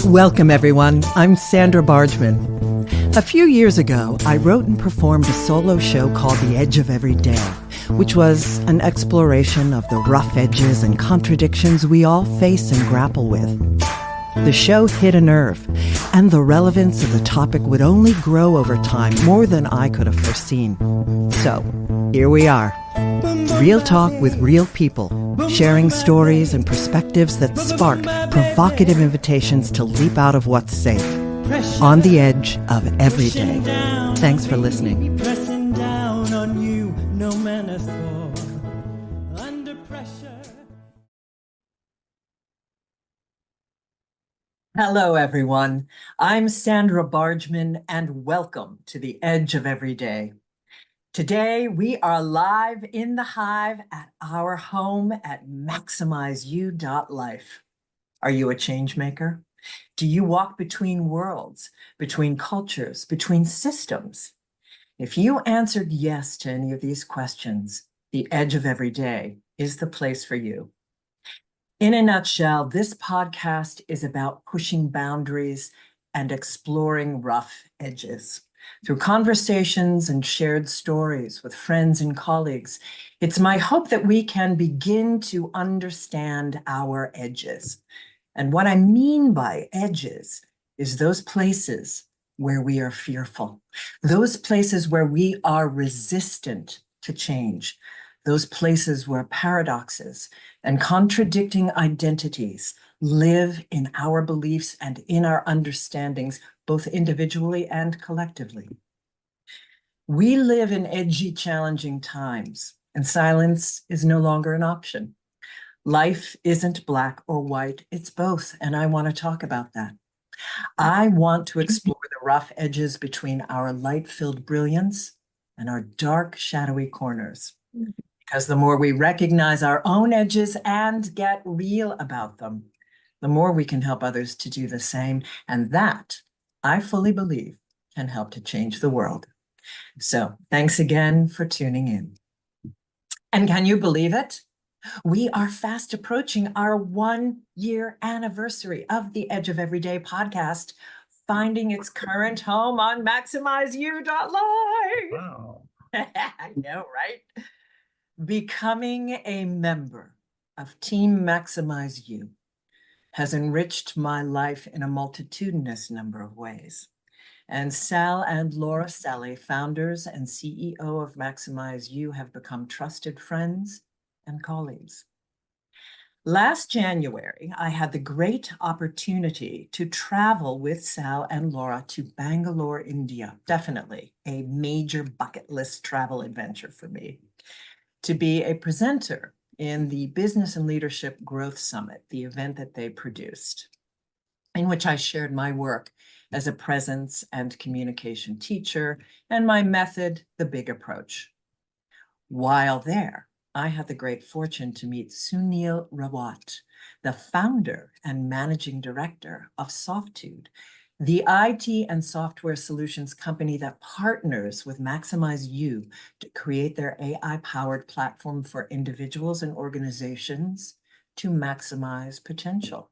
Welcome, everyone. I'm Sandra Bargman. A few years ago, I wrote and performed a solo show called The Edge of Every Day, which was an exploration of the rough edges and contradictions we all face and grapple with. The show hit a nerve, and the relevance of the topic would only grow over time, more than I could have foreseen. So, here we are. Real talk with real people, sharing stories and perspectives that spark provocative invitations to leap out of what's safe, on the edge of every day. Thanks for listening. Hello, everyone. I'm Sandra Bargman, and welcome to The Edge of Every Day. Today, we are live in the Hive at our home at maximizeyou.life. Are you a change maker? Do you walk between worlds, between cultures, between systems? If you answered yes to any of these questions, The Edge of Every Day is the place for you. In a nutshell, this podcast is about pushing boundaries and exploring rough edges. Through conversations and shared stories with friends and colleagues, it's my hope that we can begin to understand our edges. And what I mean by edges is those places where we are fearful, those places where we are resistant to change, those places where paradoxes and contradicting identities live in our beliefs and in our understandings, both individually and collectively. We live in edgy, challenging times, and silence is no longer an option. Life isn't black or white, it's both, and I want to talk about that. I want to explore the rough edges between our light-filled brilliance and our dark, shadowy corners. Because the more we recognize our own edges and get real about them, the more we can help others to do the same. And that, I fully believe, can help to change the world. So thanks again for tuning in. And can you believe it? We are fast approaching our 1-year anniversary of the Edge of Everyday podcast, finding its current home on maximizeyou.life. Wow. I know, right? Becoming a member of Team Maximize You has enriched my life in a multitudinous number of ways. And Sal and Laura Celly, founders and CEO of Maximize You, have become trusted friends and colleagues. Last January, I had the great opportunity to travel with Sal and Laura to Bangalore, India. Definitely a major bucket list travel adventure for me. To be a presenter in the Business and Leadership Growth Summit, the event that they produced, in which I shared my work as a presence and communication teacher and my method, the big approach. While there, I had the great fortune to meet Sunil Rawat, the founder and managing director of Softude, the IT and software solutions company that partners with Maximize You to create their AI-powered platform for individuals and organizations to maximize potential.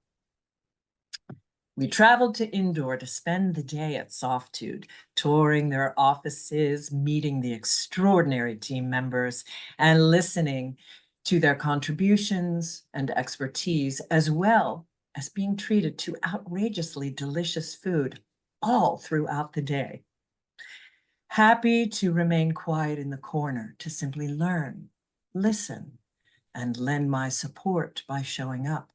We traveled to Indore to spend the day at Softude, touring their offices, meeting the extraordinary team members, and listening to their contributions and expertise, as well as being treated to outrageously delicious food all throughout the day. Happy to remain quiet in the corner to simply learn, listen, and lend my support by showing up.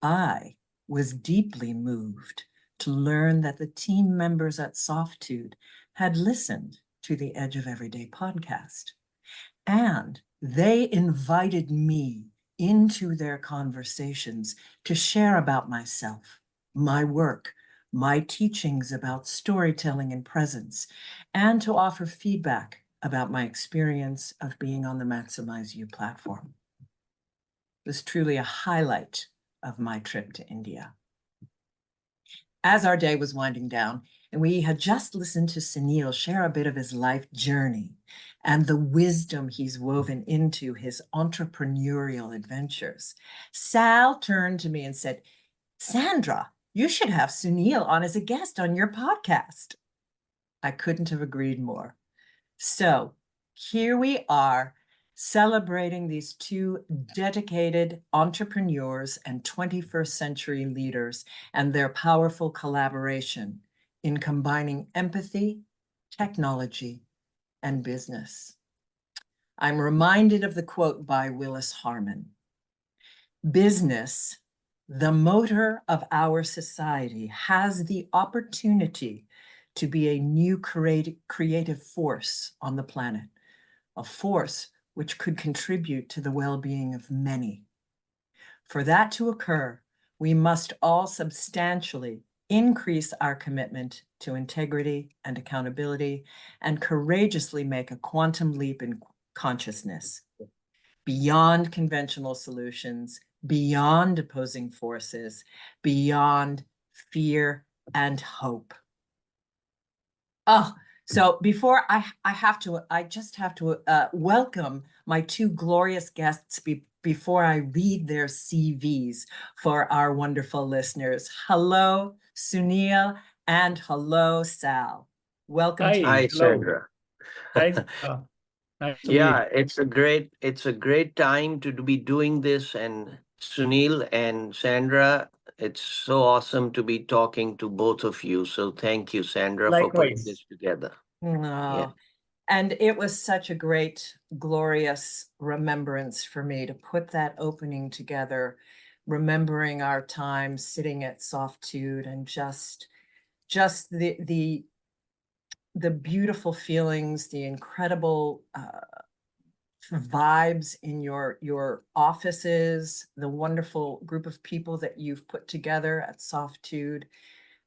I was deeply moved to learn that the team members at Softude had listened to the Edge of Everyday podcast, and they invited me into their conversations to share about myself, my work, my teachings about storytelling and presence, and to offer feedback about my experience of being on the Maximize You platform. It was truly a highlight of my trip to India. As our day was winding down, and we had just listened to Sunil share a bit of his life journey and the wisdom he's woven into his entrepreneurial adventures, Sal turned to me and said, "Sandra, You should have Sunil on as a guest on your podcast. I couldn't have agreed more. So here we are celebrating these two dedicated entrepreneurs and 21st century leaders and their powerful collaboration in combining empathy, technology, and business. I'm reminded of the quote by Willis Harman. Business, the motor of our society, has the opportunity to be a new creative force on the planet, a force which could contribute to the well-being of many. For that to occur, we must all substantially increase our commitment to integrity and accountability and courageously make a quantum leap in consciousness beyond conventional solutions, beyond opposing forces, beyond fear and hope. Oh, so before I just have to welcome my two glorious guests before I read their CVs for our wonderful listeners. Hello, Sunil, and hello, Sal. Welcome to Hi, you. Hi, hello. Sandra. Hi, Sandra. Nice to meet. Yeah, it's a great time to be doing this. And Sunil and Sandra, it's so awesome to be talking to both of you. So thank you, Sandra, for putting Likewise. this together. Yeah. Oh, and it was such a great, glorious remembrance for me to put that opening together, remembering our time sitting at Softitude and just the beautiful feelings, the incredible vibes in your offices, the wonderful group of people that you've put together at Softitude,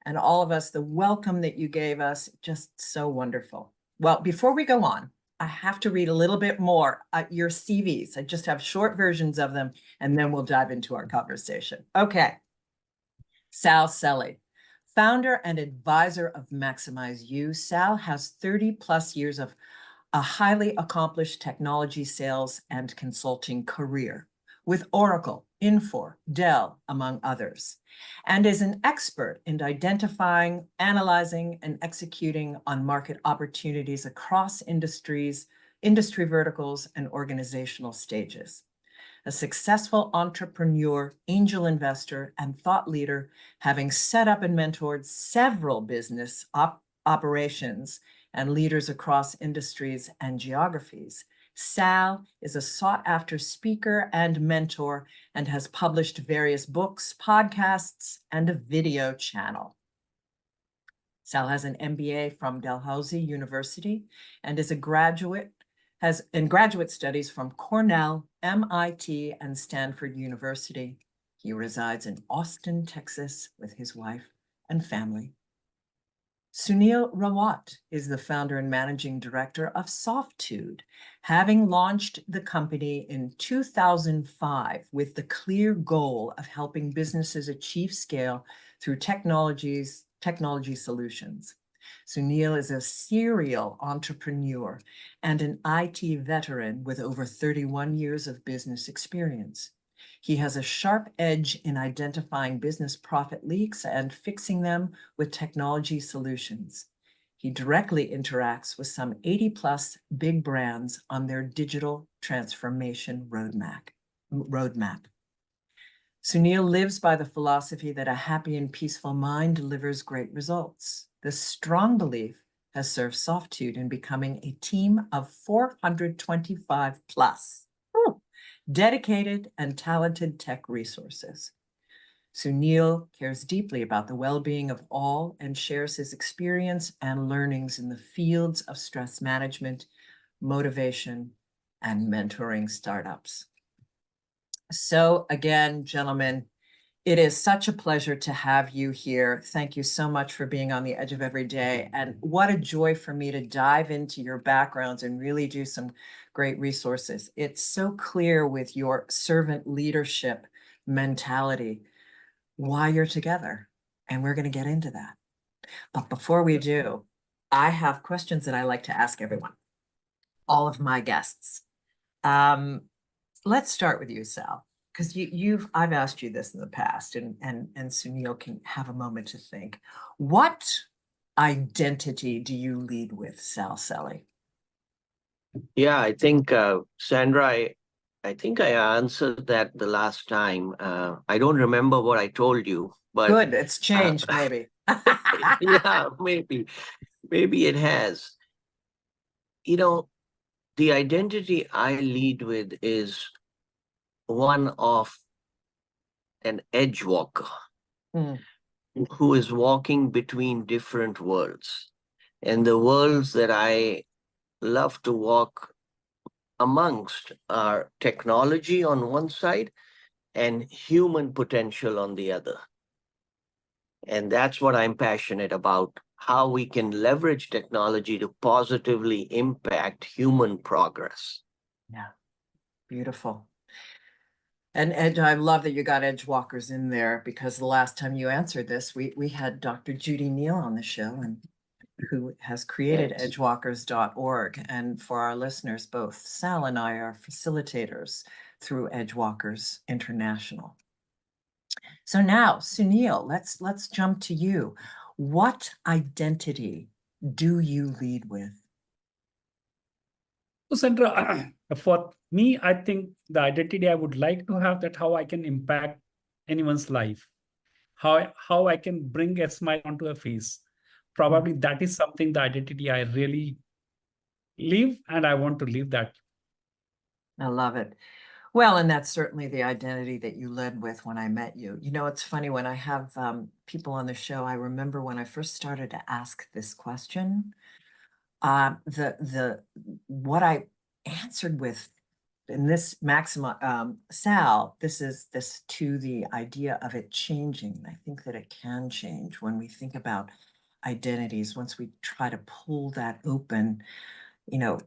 and all of us, the welcome that you gave us, just so wonderful. Well, before we go on, I have to read a little bit more your CVs. I just have short versions of them, and then we'll dive into our conversation. Okay. Sal Celly, founder and advisor of Maximize You. Sal has 30 plus years of a highly accomplished technology sales and consulting career with Oracle, Infor, Dell, among others, and is an expert in identifying, analyzing, and executing on market opportunities across industries, industry verticals, and organizational stages. A successful entrepreneur, angel investor, and thought leader, having set up and mentored several business operations and leaders across industries and geographies. Sal is a sought-after speaker and mentor and has published various books, podcasts, and a video channel. Sal has an MBA from Dalhousie University and is a graduate studies from Cornell, MIT, and Stanford University. He resides in Austin, Texas, with his wife and family. Sunil Rawat is the founder and managing director of Softitude, having launched the company in 2005 with the clear goal of helping businesses achieve scale through technology solutions. Sunil is a serial entrepreneur and an IT veteran with over 31 years of business experience. He has a sharp edge in identifying business profit leaks and fixing them with technology solutions. He directly interacts with some 80 plus big brands on their digital transformation roadmap. Sunil lives by the philosophy that a happy and peaceful mind delivers great results. This strong belief has served Softitude in becoming a team of 425 plus dedicated and talented tech resources. Sunil cares deeply about the well-being of all and shares his experience and learnings in the fields of stress management, motivation, and mentoring startups. So again, gentlemen, it is such a pleasure to have you here. Thank you so much for being on the edge of every day. And what a joy for me to dive into your backgrounds and really do some great resources. It's so clear with your servant leadership mentality why you're together. And we're going to get into that. But before we do, I have questions that I like to ask everyone, all of my guests. Let's start with you, Sal. because I've asked you this in the past, and Sunil can have a moment to think. What identity do you lead with, Sal Celly? Yeah, I think, Sandra, I think I answered that the last time. I don't remember what I told you, but Good, it's changed, maybe. yeah, maybe it has. You know, the identity I lead with is one of an edge walker Mm, who is walking between different worlds. And the worlds that I love to walk amongst are technology on one side and human potential on the other. And that's what I'm passionate about, how we can leverage technology to positively impact human progress. yeah, beautiful. And I love that you got edge walkers in there, because the last time you answered this, we had Dr. Judy Neal on the show, and who has created Yes. edgewalkers.org. And for our listeners, both Sal and I are facilitators through Edgewalkers International. So now, Sunil, let's jump to you. What identity do you lead with? So Sandra, for me, I think the identity I would like to have, that how I can impact anyone's life, how I can bring a smile onto a face. Probably that is something, the identity I really live, and I want to live that. I love it. Well, and that's certainly the identity that you led with when I met you. You know, it's funny, when I have people on the show, I remember when I first started to ask this question, what I answered with in this maxima, Sal, this to the idea of it changing. I think that it can change when we think about identities. Once we try to pull that open, you know,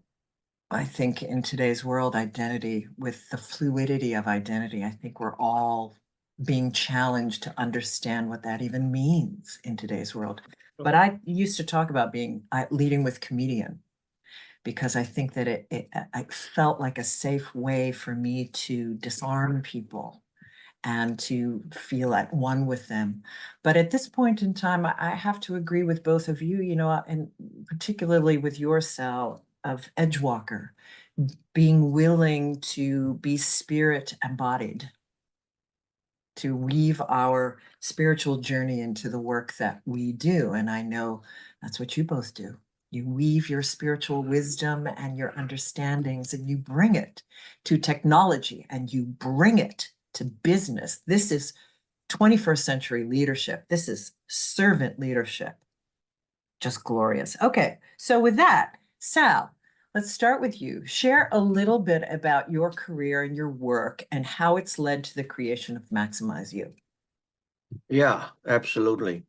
I think in today's world, identity, with the fluidity of identity, I think we're all being challenged to understand what that even means in today's world. But I used to talk about leading with comedian, because I think that I felt like a safe way for me to disarm people and to feel at one with them. But at this point in time, I have to agree with both of you, you know, and particularly with your Sal of Edgewalker, being willing to be spirit embodied, to weave our spiritual journey into the work that we do. And I know that's what you both do. You weave your spiritual wisdom and your understandings, and you bring it to technology, and you bring it to business. This is 21st century leadership. This is servant leadership. Just glorious. Okay, so with that, Sal, let's start with you. Share a little bit about your career and your work and how it's led to the creation of Maximize You. Yeah, absolutely.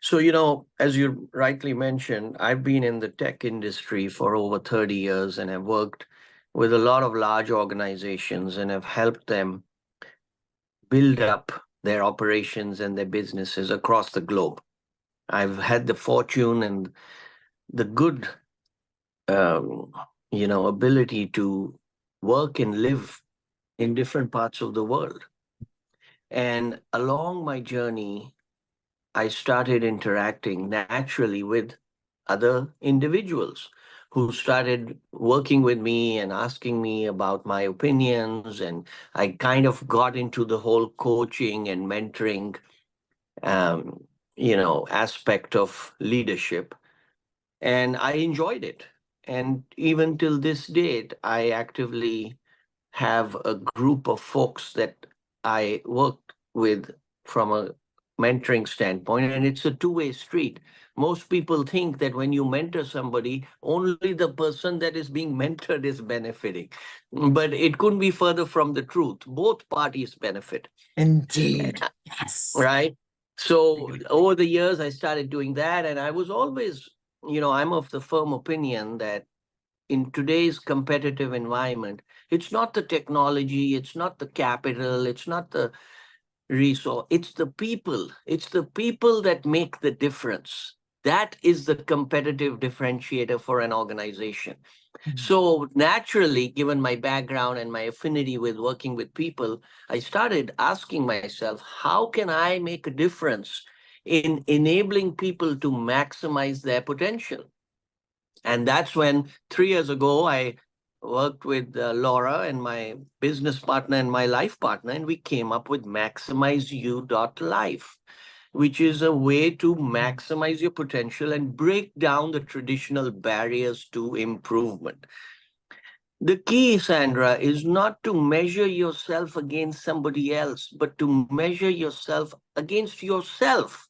So, you know, as you rightly mentioned, I've been in the tech industry for over 30 years and have worked with a lot of large organizations and have helped them build up their operations and their businesses across the globe. I've had the fortune and the good, ability to work and live in different parts of the world. And along my journey, I started interacting naturally with other individuals who started working with me and asking me about my opinions. And I kind of got into the whole coaching and mentoring, aspect of leadership. And I enjoyed it. And even till this date, I actively have a group of folks that I work with from a mentoring standpoint, and it's a two-way street. Most people think that when you mentor somebody, only the person that is being mentored is benefiting. But it couldn't be further from the truth. Both parties benefit. Indeed. Yes. Right? So over the years, I started doing that, and I was always, I'm of the firm opinion that in today's competitive environment, it's not the technology, it's not the capital, it's not the resource, it's the people. It's the people that make the difference. That is the competitive differentiator for an organization. So naturally, given my background and my affinity with working with people, I started asking myself, how can I make a difference in enabling people to maximize their potential? And that's when 3 years ago, I worked with Laura and my business partner and my life partner, and we came up with maximizeyou.life, which is a way to maximize your potential and break down the traditional barriers to improvement. The key, Sandra, is not to measure yourself against somebody else, but to measure yourself against yourself.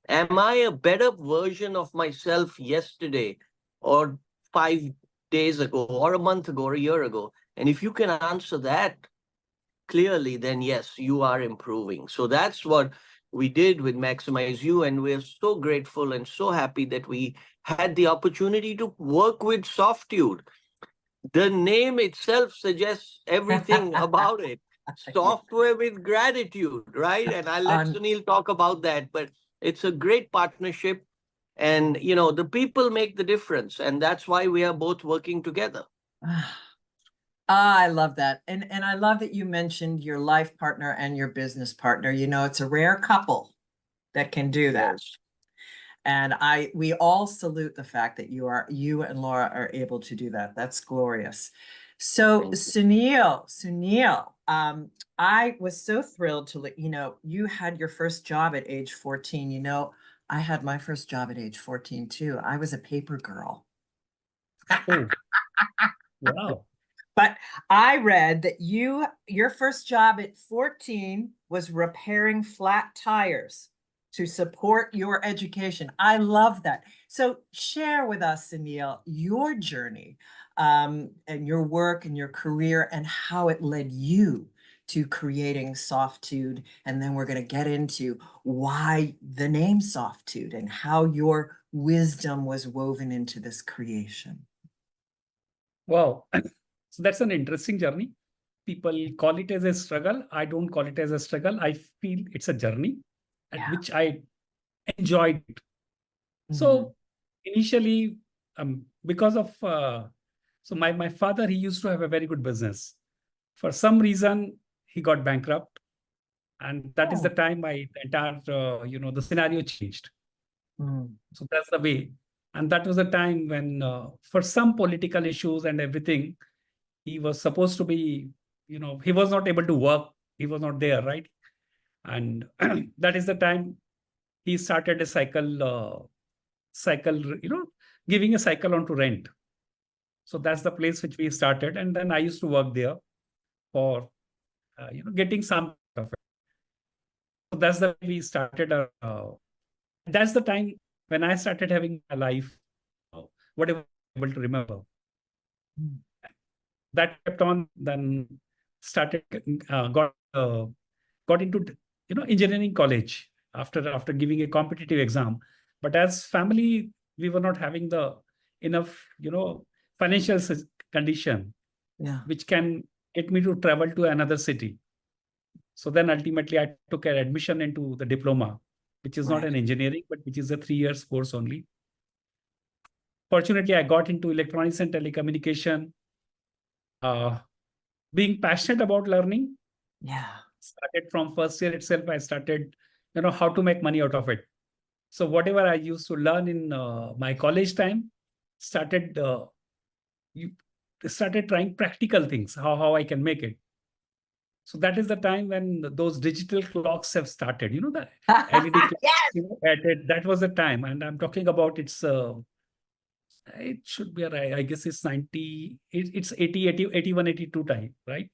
Am I a better version of myself yesterday or 5 days ago or a month ago or a year ago? And if you can answer that clearly, then yes, you are improving. So that's what we did with Maximize You. And we're so grateful and so happy that we had the opportunity to work with Softude. The name itself suggests everything about it. Software with gratitude, right? And I'll let Sunil talk about that, but it's a great partnership. And, the people make the difference. And that's why we are both working together. I love that. And I love that you mentioned your life partner and your business partner. It's a rare couple that can do that. Yes. And we all salute the fact that you and Laura are able to do that. That's glorious. So Sunil, I was so thrilled to let you had your first job at age 14. I had my first job at age 14 too. I was a paper girl. Oh, wow. But I read that your first job at 14 was repairing flat tires to support your education. I love that. So share with us, Sunil, your journey and your work and your career and how it led you to creating Softude. And then we're going to get into why the name Softude and how your wisdom was woven into this creation. Wow. So that's an interesting journey. People call it as a struggle. I don't call it as a struggle. I feel it's a journey at which I enjoyed it. So initially, because of so my father, he used to have a very good business. For some reason, he got bankrupt, and that is the time my entire the scenario changed. So that's the way, and that was the time when for some political issues and everything, he was supposed to be, he was not able to work. He was not there, right? And that is the time he started a cycle, giving a cycle on to rent. So that's the place which we started. And then I used to work there for, getting some of it. So that's the way we started. That's the time when I started having my life, whatever I'm able to remember. That kept on, then started, got into, engineering college after giving a competitive exam. But as family, we were not having the enough, financial condition, which can get me to travel to another city. So then ultimately I took an admission into the diploma, which is not an engineering, but which is a 3 years course only. Fortunately, I got into electronics and telecommunication. Being passionate about learning. Started from first year itself. I started, how to make money out of it. So whatever I used to learn in my college time, started trying practical things, how I can make it. So that is the time when those digital clocks have started, the LED clocks, that was the time. And I'm talking about it should be, I guess it's 90, it's 80, 81, 82 time, right?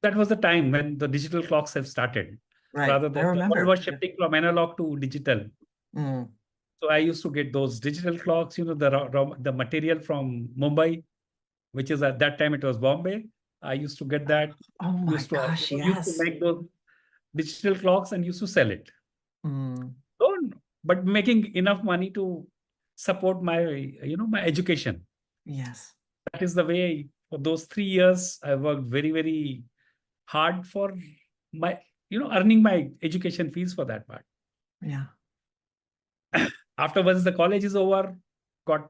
That was the time when the digital clocks have started. Rather than the world was shifting from analog to digital. So I used to get those digital clocks, the material from Mumbai, which is at that time it was Bombay. I used to get that. Oh my gosh, yes. Used to make those digital clocks and used to sell it. So, but making enough money to support my, my education. Yes. That is the way. For those 3 years, I worked very, very hard for my, earning my education fees for that part. Yeah. Afterwards, the college is over, got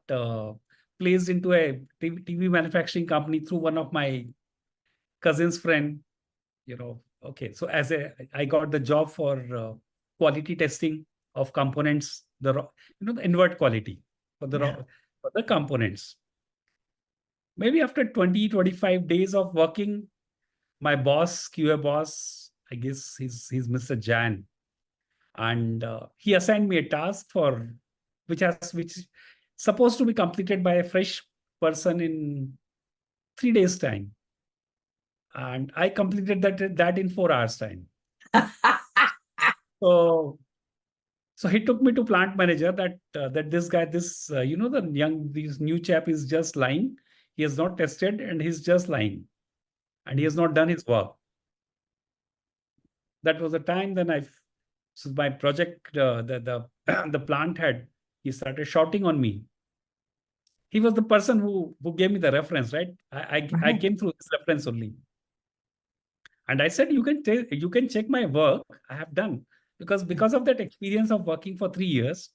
placed into a TV manufacturing company through one of my cousin's friend. Okay. So I got the job for quality testing of components, the inward quality for the components. Maybe after 20-25 days of working, my boss, QA boss, I guess he's Mr. Jan, and he assigned me a task which supposed to be completed by a fresh person in 3 days time, and I completed that in 4 hours time. So he took me to plant manager that this guy, this this new chap is just lying. He has not tested and he's just lying, and he has not done his work. That was the time then so my project, the plant head, he started shouting on me. He was the person who gave me the reference, right? I came through this reference only. And I said, you can check my work I have done, because of that experience of working for 3 years,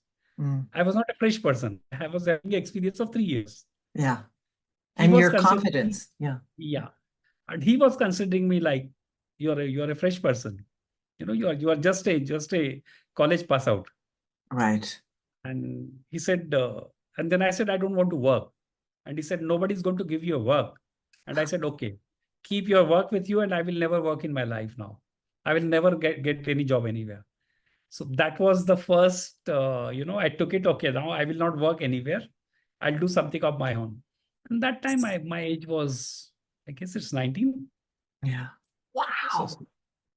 I was not a fresh person. I was having experience of 3 years. Yeah. He And was your considering confidence. me- Yeah. Yeah. And he was considering me like, you're a fresh person. You are just a college pass out. Right. And he said, and then I said, I don't want to work. And he said, nobody's going to give you a work. And I said, okay, keep your work with you, and I will never work in my life now. I will never get any job anywhere. So that was the first, I took it, okay, now I will not work anywhere. I'll do something of my own. And that time my age was, I guess it's 19. Yeah. Wow.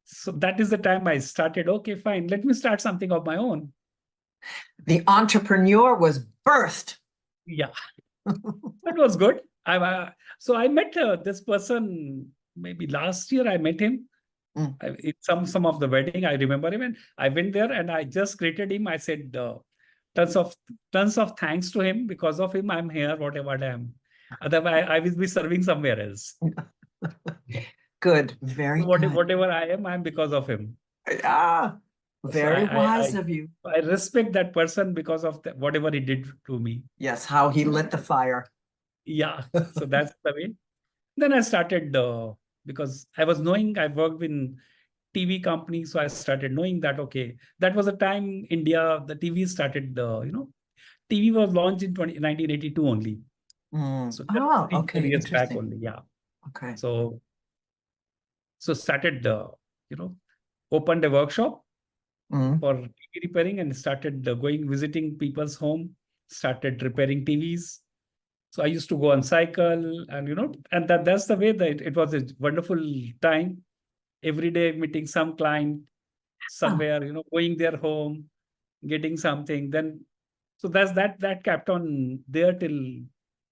So that is the time I started, okay, fine, let me start something of my own. The entrepreneur was birthed. Yeah, that was good. So I met this person maybe last year. I met him in some of the wedding. I remember him, and I went there and I just greeted him. I said tons of thanks to him. Because of him, I'm here. Whatever I am, otherwise I will be serving somewhere else. Good. Very good. Whatever I am, I'm because of him. Ah, very So wise of you. I respect that person because of whatever he did to me. Yes, how he lit the fire. Yeah, so that's the way. Then I started because I worked in TV company, so I started knowing that, okay, that was the time India, the TV started, TV was launched in 1982 only. So Oh, 25 okay. years back Interesting. only, yeah. Okay. So started, opened a workshop for TV repairing, and started visiting people's home, started repairing TVs. So I used to go on cycle, and and that's the way that it was a wonderful time. Every day meeting some client somewhere, going their home, getting something. Then so that kept on there till,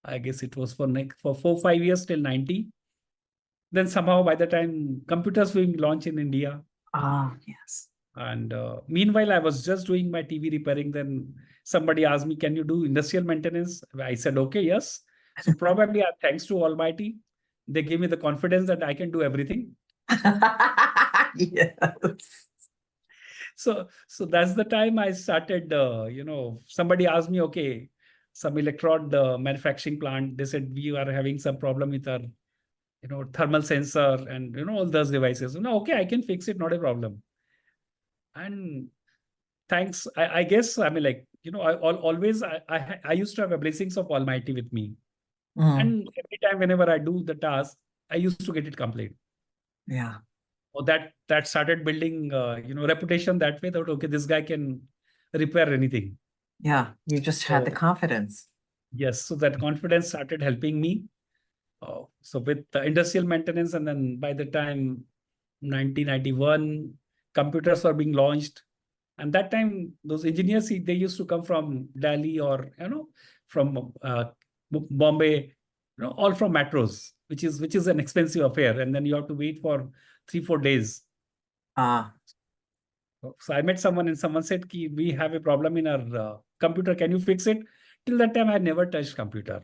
I guess it was for 4-5 years till 90. Then somehow by the time computers were being launched in India, Yes. and meanwhile I was just doing my TV repairing. Then somebody asked me, can you do industrial maintenance? I said, okay, yes. So probably thanks to Almighty, they gave me the confidence that I can do everything. Yes. So that's the time I started, somebody asked me, okay, some electrode manufacturing plant, they said, we are having some problem with our, thermal sensor and, all those devices. Okay, I can fix it, not a problem. And thanks, I guess, I mean, like, I used to have a blessings of Almighty with me. And every time, whenever I do the task, I used to get it complete. Yeah. So that started building, reputation that way, that, okay, this guy can repair anything. Yeah. You just had the confidence. Yes. So that confidence started helping me. So with the industrial maintenance, and then by the time 1991, computers were being launched. And that time, those engineers, they used to come from Delhi or, from Bombay, all from metros, which is an expensive affair. And then you have to wait for 3-4 days. So I met someone, and someone said, we have a problem in our computer. Can you fix it? Till that time, I never touched computer.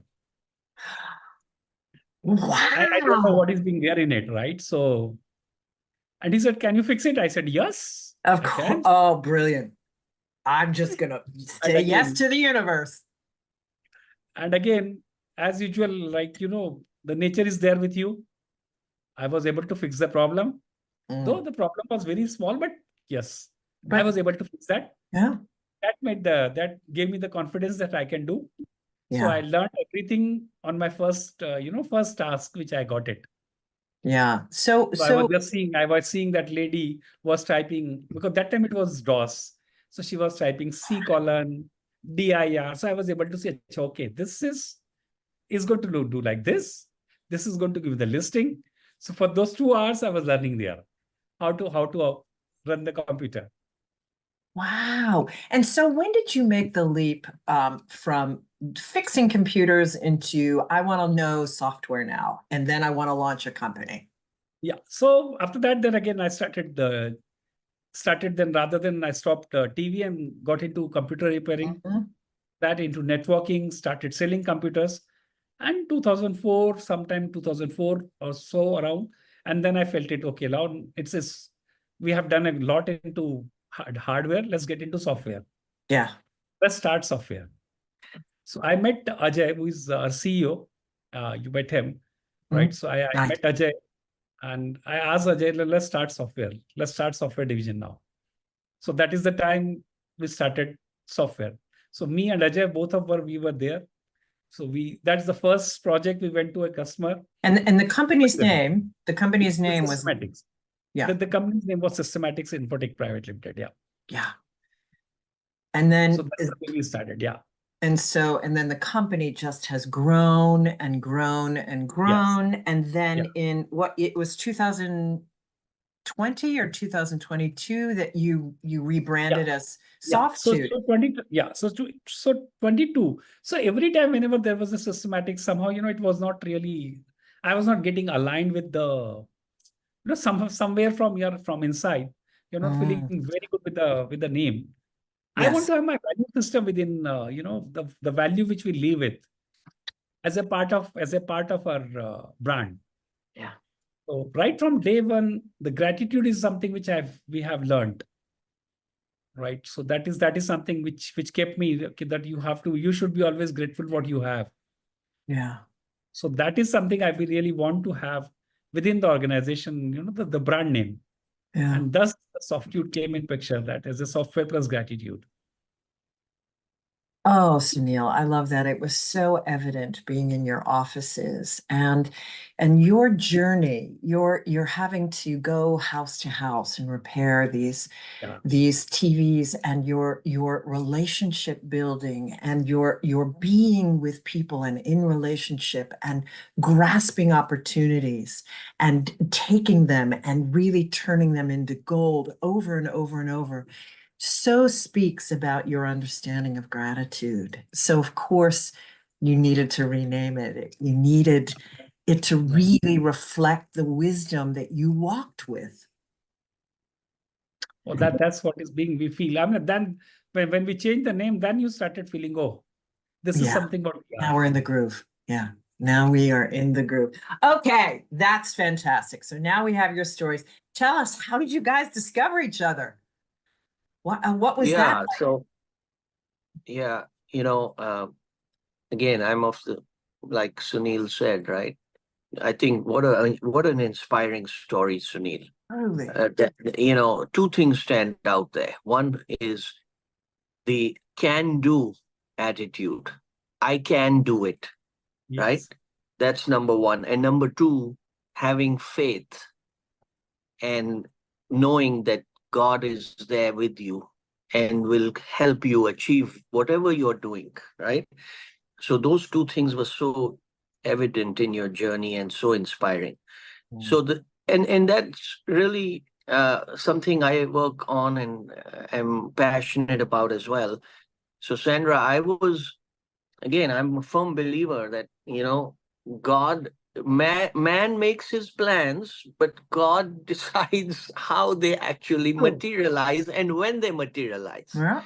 Wow. I don't know what is being there in it, right? So, and he said, can you fix it? I said, yes. Of course. Oh, brilliant. I'm just going to say yes to the universe. And again, as usual, like, the nature is there with you. I was able to fix the problem, though Mm. the problem was very small, but yes, I But was able to fix that. yeah, That gave me the confidence that I can do. So I yeah, learned everything on my first, first task, which I got it. yeah. So, So I so was seeing that lady was typing, because that time it was DOS. So she was typing C:\dir. So I was able to say, okay, this is going to do like this. This is going to give the listing. So for those 2 hours, I was learning there how to run the computer. wow. And so when did you make the leap from fixing computers into I want to know software now, and then I want to launch a company? Yeah. So after that, then again, I started then rather than I stopped TV and got into computer repairing, Mhm. that into networking, started selling computers. And 2004, sometime 2004 or so around. And then I felt it, okay, now we have done a lot into hardware. Let's get into software. Yeah. Let's start software. So I met Ajay, who is our CEO. You met him, right? Mhm. So I Right. met Ajay and I asked Ajay, let's start software. Let's start software division now. So that is the time we started software. So me and Ajay, we were there. So that's the first project we went to a customer. And the company's The name was Systematics. yeah. The company's name was Systematics Infotech Private Limited. Yeah. Yeah. And then So that's the way we started. Yeah. and then the company just has grown and grown and Yes. grown. And then Yeah. in what it was 2020 or 2022 that you rebranded as Yeah. So Softitude. 22. So every time whenever there was a systematic, somehow, it was not really, I was not getting aligned with somewhere from inside, you're not feeling very good with the name. I want Yes. to have my value system within, the value which we live with as a part of our brand. Yeah. So right from day one, the gratitude is something which we have learned, right? So that is something which kept me, okay, that you should be always grateful what you have. Yeah. So that is something I really want to have within the organization, the brand name. Yeah. And thus the Softitude came in picture, that is a software plus gratitude. Oh, Sunil, I love that. It was so evident being in your offices and your journey. You're having to go house to house and repair these Yeah. TVs, and your relationship building and your being with people and in relationship and grasping opportunities and taking them and really turning them into gold over and over and over. So speaks about your understanding of gratitude. So of course you needed to rename it. You needed it to really reflect the wisdom that you walked with. Well, that's what is being we feel. I mean, then when we change the name, then you started feeling, oh, this is Yeah. something what we Now are. we're in the groove. Yeah. Now we are in the groove. Okay, that's fantastic. So now we have your stories. Tell us, how did you guys discover each other? What was that like? So yeah, again, I'm of the, like Sunil said, right? I think what an inspiring story, Sunil. Truly. Two things stand out there. One is the can-do attitude. I can do it, right? Yes. That's number one. And number two, having faith and knowing that God is there with you and will help you achieve whatever you're doing, right? So those two things were so evident in your journey and so inspiring. So and that's really something I work on and am passionate about as well. So Sandra, I'm a firm believer that God, man makes his plans, but God decides how they actually materialize and when they materialize. Yeah.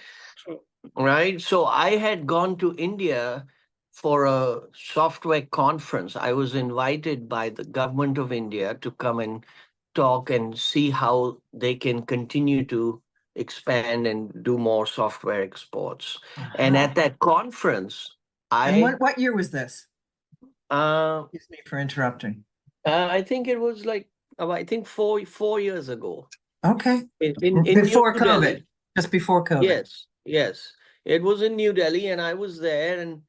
Right. So I had gone to India for a software conference. I was invited by the government of India to come and talk and see how they can continue to expand and do more software exports. And at that conference, And I what year was this? Excuse me for interrupting. I think it was like, I think 4 years ago Okay. in Before New COVID, Delhi. just before COVID. Yes, yes. It was in New Delhi, and I was there, and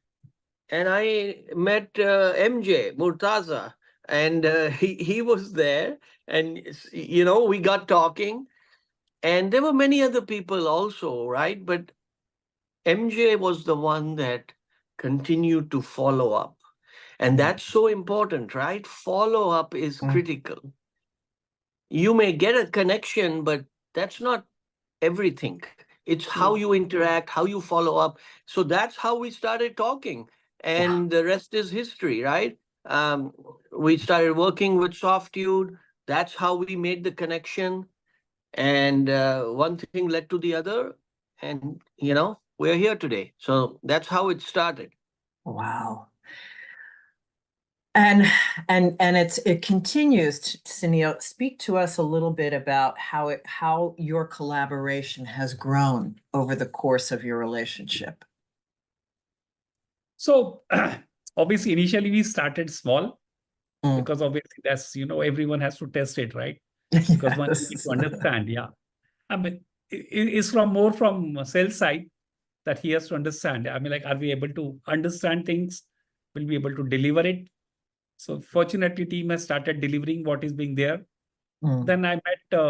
I met MJ Murtaza, and he was there, and we got talking, and there were many other people also, right? But MJ was the one that continued to follow up, and that's so important, right? Follow up is Mm. critical. You may get a connection, but that's not everything. It's how you interact, how you follow up. So that's how we started talking, and the rest is history, right? We started working with Softude. That's how we made the connection, and one thing led to the other, and we're here today. So that's how it started. Wow. And it continues to, Sunil, speak to us a little bit about how your collaboration has grown over the course of your relationship. So obviously, initially we started small Mm. because obviously that's, everyone has to test it, right? Because one Yes. needs to understand, yeah. I mean, it's more from sales side that he has to understand. I mean, like, are we able to understand things? Will we be able to deliver it? So fortunately, team has started delivering what is being there. Mm. Then I met,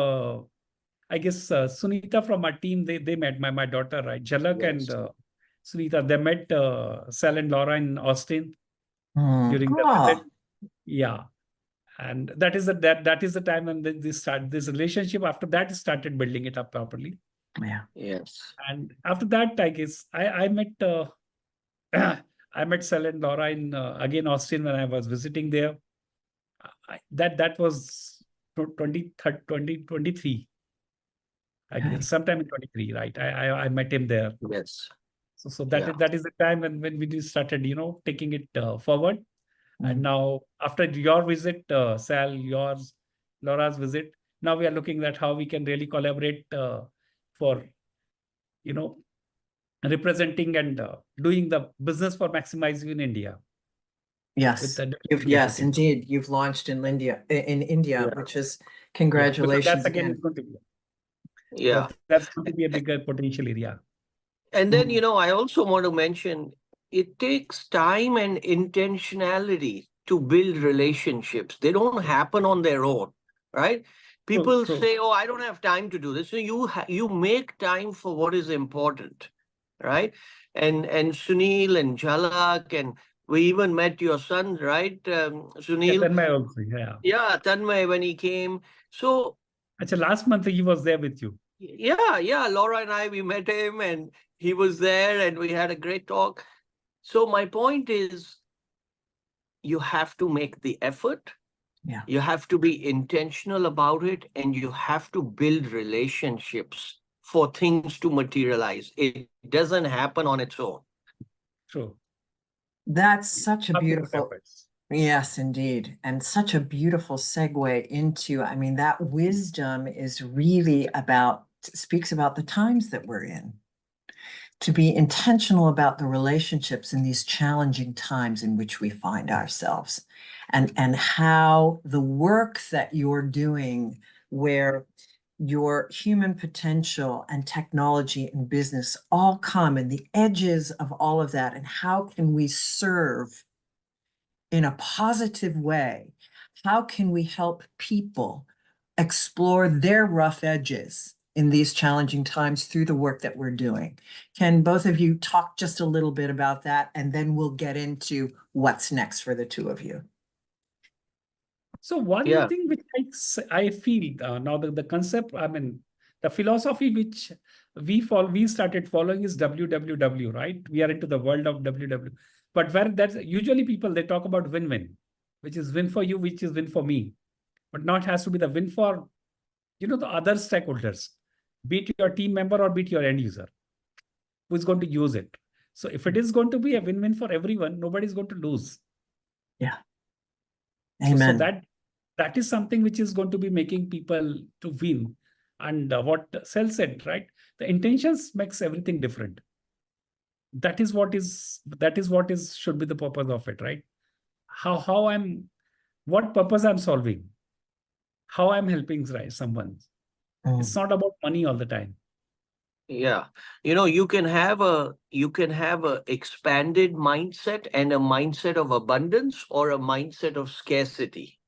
I guess, Sunita from our team. They met my daughter, right? Jalak Yes. and Sunita. They met Sal and Laura in Austin Mm. during the Oh, visit. Yeah, and that is the time when this relationship. After that, started building it up properly. yeah. Yes. And after that, I guess I met I met Sal and Laura in again Austin when I was visiting there. That was 2023. I Okay. guess sometime in 23, right? I met him there. Yes. So Yeah. that is the time when we just started, taking it forward. And Mm. now after your visit, Sal, yours, Laura's visit, now we are looking at how we can really collaborate for, representing and doing the business for maximizing in India. Yes. With the Yes, indeed. You've launched in India, Yeah. which is because congratulations that's again again. is going to be Yeah. that's going to be a bigger potential area. And then, Mm. I also want to mention it takes time and intentionality to build relationships. They don't happen on their own, right? People True. say, "Oh, I don't have time to do this." So you make time for what is important, right? And Sunil and Jhalak, and we even met your son, right, Yeah, Sunil? Tanmay also, yeah. Yeah, Tanmay when he came. So Actually, last month he was there with you. yeah, Laura and I, we met him, and he was there, and we had a great talk. So my point is, you have to make the effort. Yeah. You have to be intentional about it, and you have to build relationships for things to materialize. It doesn't happen on its own. True. That's such a Have to put beautiful, efforts. yes, indeed. And such a beautiful segue into, I mean, that wisdom is really speaks about the times that we're in. To be intentional about the relationships in these challenging times in which we find ourselves, and how the work that you're doing, where your human potential and technology and business all come, and the edges of all of that, and how can we serve in a positive way? How can we help people explore their rough edges in these challenging times through the work that we're doing? Can both of you talk just a little bit about that, and then we'll get into what's next for the two of you? So one Yeah. thing which I feel now the concept, I mean, the philosophy which we started following is WWW, right? We are into the world of WW. But where that's usually people, they talk about win-win, which is win for you, which is win for me, but not has to be the win for, the other stakeholders, be it your team member or be it your end user who is going to use it. So if it is going to be a win-win for everyone, nobody's going to lose. Yeah. So Amen. that is something which is going to be making people to win. And what Sal said, right? The intentions makes everything different. That is what is should be the purpose of it, right? what purpose I'm solving, how I'm helping someone. It's not about money all the time. Yeah. You can have a expanded mindset and a mindset of abundance or a mindset of scarcity,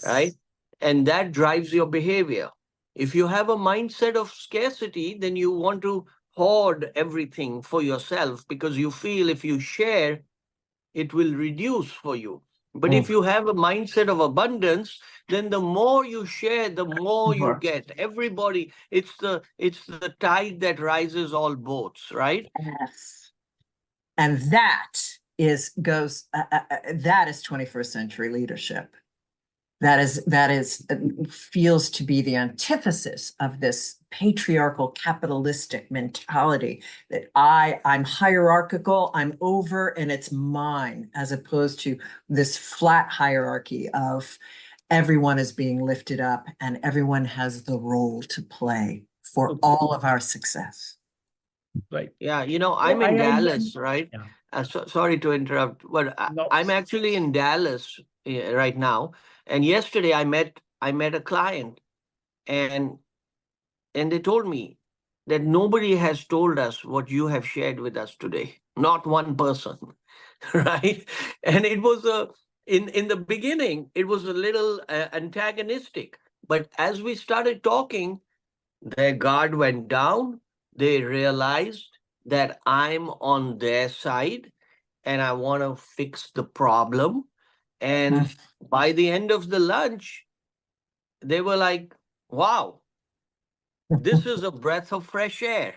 right? Yes. And that drives your behavior. If you have a mindset of scarcity, then you want to hoard everything for yourself because you feel if you share, it will reduce for you. But if you have a mindset of abundance, then the more you share, the more you get. Everybody, it's the tide that rises all boats, right? Yes. And that is 21st century leadership. That feels to be the antithesis of this patriarchal capitalistic mentality that I'm hierarchical, I'm over, and it's mine, as opposed to this flat hierarchy of everyone is being lifted up and everyone has the role to play for all of our success. Right. Yeah, I'm in Dallas, right? Yeah. Sorry to interrupt, but No. I'm actually in Dallas right now. And yesterday I met a client, and they told me that nobody has told us what you have shared with us today. Not one person, right? And it was in the beginning, it was a little antagonistic. But as we started talking, their guard went down. They realized that I'm on their side and I want to fix the problem. And by the end of the lunch, they were like, wow, this is a breath of fresh air.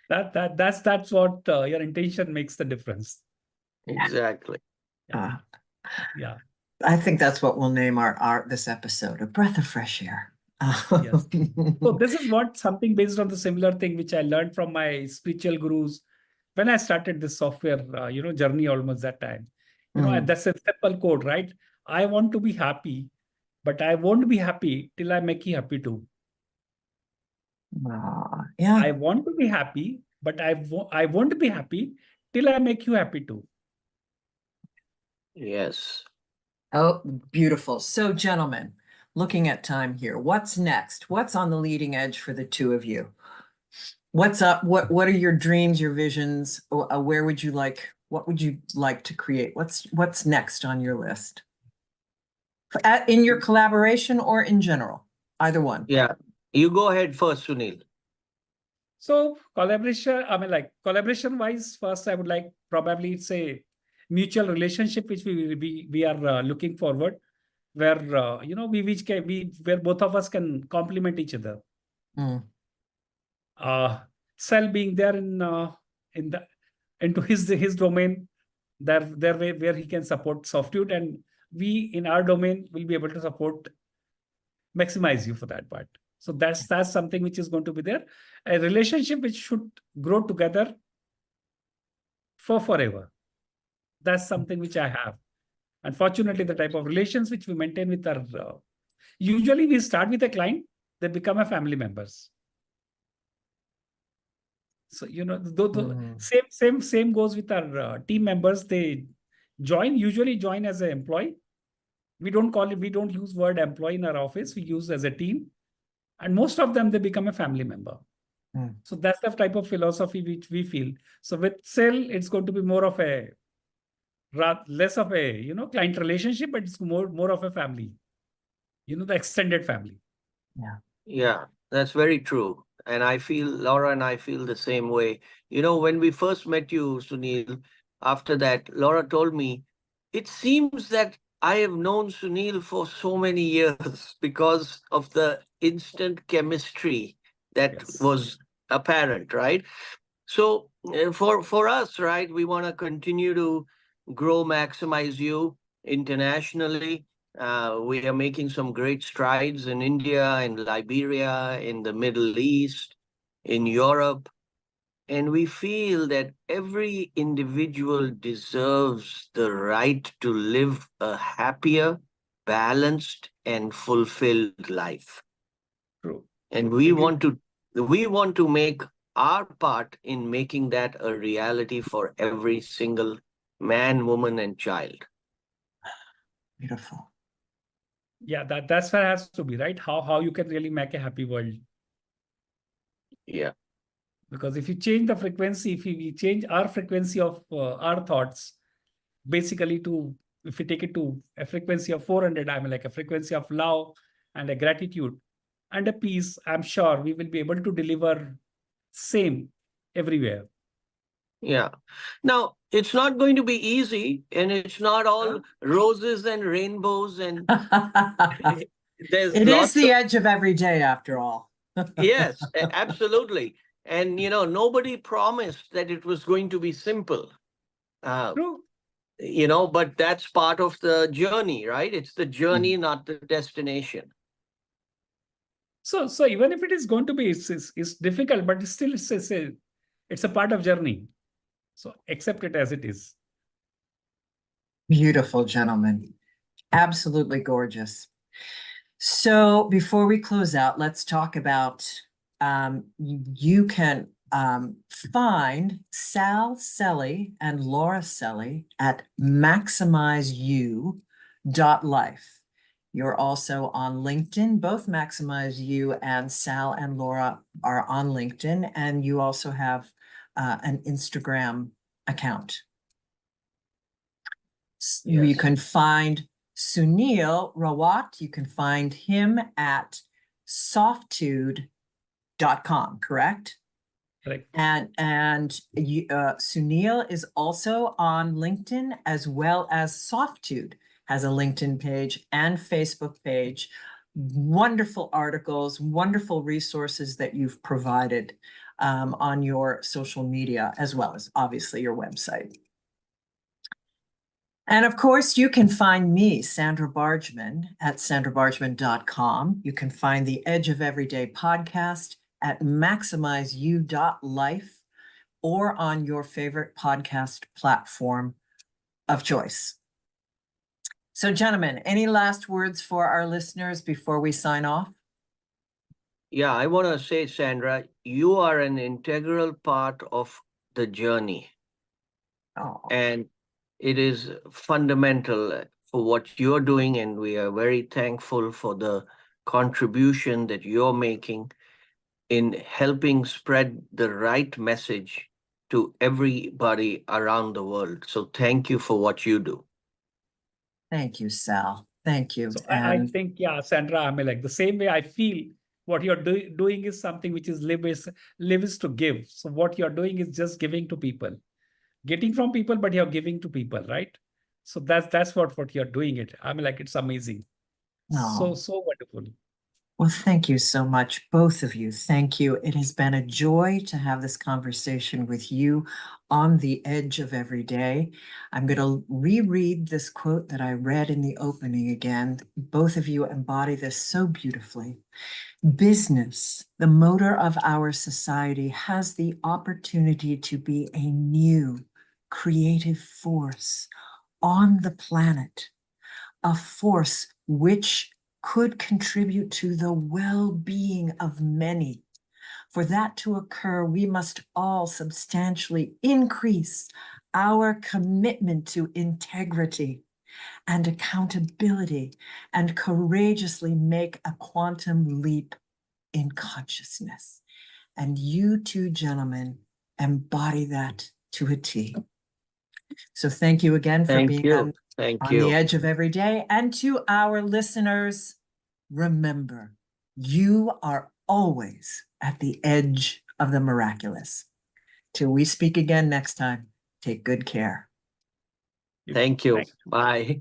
That's what your intention makes the difference. Exactly. Yeah. I think that's what we'll name our this episode, A Breath of Fresh Air. Yes. So this is something based on the similar thing which I learned from my spiritual gurus when I started this software, journey almost that time. That's a simple code, right? I want to be happy, but I won't be happy till I make you happy too. Yeah. I want to be happy, but I won't be happy till I make you happy too. Yes. Oh, beautiful. So, gentlemen, looking at time here, what's next? What's on the leading edge for the two of you? What's up? What are your dreams, your visions? What would you like to create? What's next on your list? In your collaboration or in general? Either one. Yeah. You go ahead first, Sunil. So collaboration wise, first I would like probably it's a mutual relationship which we are looking forward, where where both of us can complement each other. Sal being there into his domain, there where he can support softitude, and we in our domain will be able to maximize you for that part. So that's something which is going to be there. A relationship which should grow together for forever. That's something which I have. Unfortunately, the type of relations which we maintain with our usually we start with a client, they become a family members. So same goes with our team members. They usually join as an employee. We don't use word employee in our office. We use as a team. And most of them, they become a family member. So that's the type of philosophy which we feel. So with Sal, it's going to be more of less of a client relationship, but it's more of a family. The extended family. Yeah, that's very true. And Laura and I feel the same way. When we first met you, Sunil, after that, Laura told me, it seems that I have known Sunil for so many years because of the instant chemistry that was apparent, right? So for us, right, we want to continue to grow, maximize you internationally. We are making some great strides in India, in Liberia, in the Middle East, in Europe. And we feel that every individual deserves the right to live a happier, balanced, and fulfilled life. True. And we want to make our part in making that a reality for every single man, woman, and child. Beautiful. Yeah, that's where it has to be, right? How you can really make a happy world. Yeah. Because if you change the frequency, if we change our frequency of our thoughts, basically if we take it to a frequency of 400, I mean like a frequency of love and a gratitude and a peace, I'm sure we will be able to deliver same everywhere. Yeah. Now, it's not going to be easy, and it's not all roses and rainbows, and there's It is lots the of, edge of every day after all. yes, absolutely. And, nobody promised that it was going to be simple. True. But that's part of the journey, right? It's the journey, not the destination. So even if it is going to be, it's difficult, but it's a part of journey. So accept it as it is. Beautiful, gentlemen. Absolutely gorgeous. So before we close out, let's talk about, you can find Sal Celly and Laura Celly at maximizeyou.life. You're also on LinkedIn. Both Maximize You and Sal and Laura are on LinkedIn, and you also have an Instagram account. You Yes. can find Sunil Rawat. You can find him at softude.com, correct? Correct. And Sunil is also on LinkedIn, as well as Softude has a LinkedIn page and Facebook page. Wonderful articles, wonderful resources that you've provided on your social media, as well as obviously your website. And of course, you can find me, Sandra Bargman, at sandrabargman.com. You can find the Edge of Everyday podcast at maximizeyou.life or on your favorite podcast platform of choice. So, gentlemen, any last words for our listeners before we sign off? Yeah, I want to say, Sandra, you are an integral part of the journey. Oh, And it is fundamental for what you're doing, and we are very thankful for the contribution that you're making in helping spread the right message to everybody around the world. So thank you for what you do. thank you, Sal. Thank you. So I think, yeah, Sandra, I mean, like the same way I feel what you're doing is something which is live is to give. So what you're doing is just giving to people, getting from people, but you're giving to people, right? So that's what you're doing it. I mean, like it's amazing. Oh. So wonderful. Well, thank you so much, both of you. Thank you. It has been a joy to have this conversation with you on the edge of every day. I'm going to reread this quote that I read in the opening again. Both of you embody this so beautifully. Business, the motor of our society, has the opportunity to be a new creative force on the planet, a force which could contribute to the well-being of many. For that to occur, we must all substantially increase our commitment to integrity and accountability and courageously make a quantum leap in consciousness. And you two gentlemen embody that to a T. So thank you again for Thank being you. on the edge of every day. And to our listeners, remember, you are always at the edge of the miraculous. Till we speak again next time, take good care. Thank you. Bye.